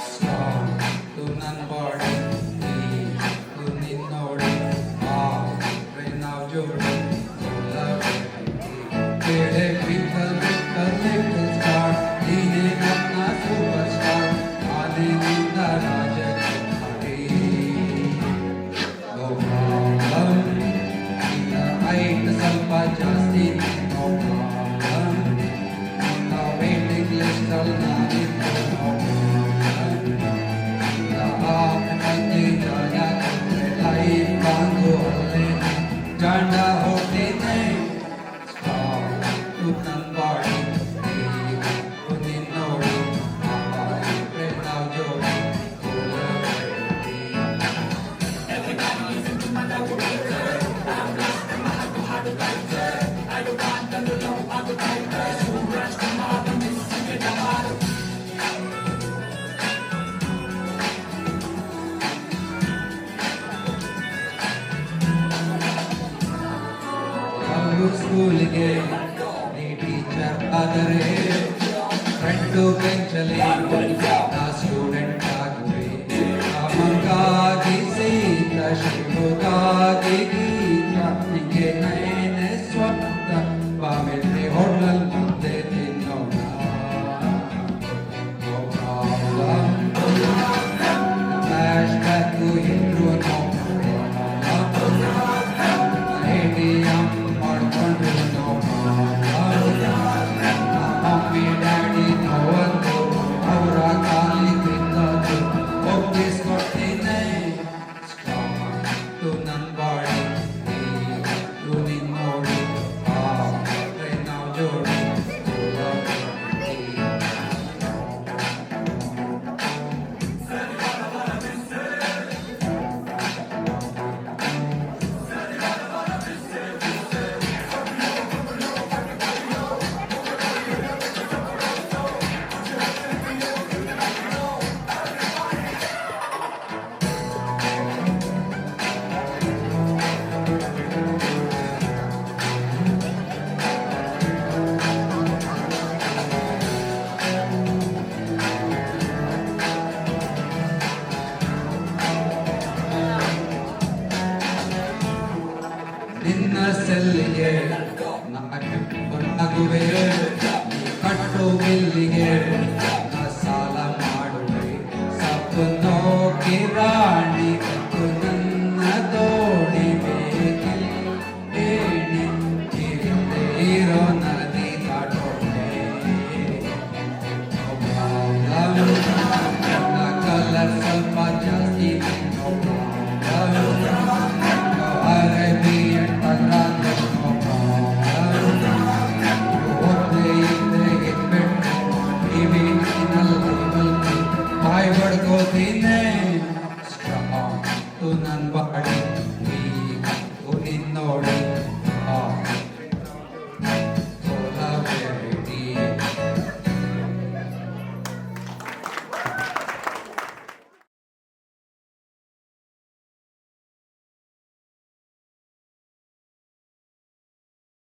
Strong to ನನ್ನ body to ನಿನ್ನೋಡಿ ನಾವು ಜೋಡಿ ಬೇಳೆ ಬಿಕ್ಕಲ್ ಬಿಕ್ಕಲ್ ಲಿಟಲ್ ಸ್ಟಾರ್ ನೀನೇ ನನ್ನ ಸೂಪರ್ ಸ್ಟಾರ್ ಆದಿನಿಂದ ರಾಜಕುಮಾರಿ ನೋ ಪ್ರಾಬ್ಲಮ್ ನಿನ್ನ ಹೈಟ್ ಸ್ವಲ್ಪ ಜಾಸ್ತಿ ನೋ ಪ್ರಾಬ್ಲಮ್ ನಿನ್ನ ವೇಟಿಂಗ್ ಲಿಸ್ಟ್ ಅಲ್ಲಿ ನಾನಿದ್ದು ನೋ ಜಾಂಡ ಹೋಗ್ತೇನೆ ನನ್ನ ಬಾಡಿ ನಿನ್ನೋಡಿ ನಾವು ಜೋಡಿ ಸ್ಕೂಲಿಗೆ ನೀ ಟೀಚರ್ ಆದರೆ ಫ್ರೆಂಡು ಬೆಂಚಲ್ಲಿ ನಾ ಸ್ಟೂಡೆಂಟ್ ಆಗುವೆ ಅಮಗಾಗಿ ಸೀತ ಶಿವಗಾಗಿ ಗೀತ ನಿಂಗೆ ನಯನೆ ಸ್ವಪ್ನ ಬಾವಿಲಿ ಹೋಟೆಲ್ ಮುಂದೆ ತಿನ್ನೋಣ ಫ್ಲಾಶ್ ಬ್ಯಾಕು ಎಲ್ಲರೂ ಮಮ್ಮಿ ಡ್ಯಾಡಿ ನೋವಂದು ಅವರ ಕಾಲಿ ತಿನ್ನೋದು ಒಪ್ಪಿಸ್ಕೊಡ್ತೀನಿ ಸ್ಟ್ರಾಂಗ್ ನನ್ನ ಬಾಡಿ ನಿನ್ನೋಡಿ ನಾವು ಜೋಡಿ ನಿನ್ನ ಸೆಲ್ಲಿಗೆ ನಾಗುವೆ ಕಟ್ಟು ಬಿಲ್ಲಿಗೆ ಸಾಲ ಮಾಡುವೆ ಸತ್ತು ನೋಕಿ ರಾಣಿ ಮತ್ತು ನನ್ನ ದೋಣಿ ಬೇಕಿಲ್ ಏಣಿ ಇರಿದೆ ಇರೋ ನದಿ ದಾಟೋಣೆ ನನ್ನ ಕಲರ್ ಸ್ವಲ್ಪ ಜಾಸ್ತಿ I would go in strong to none but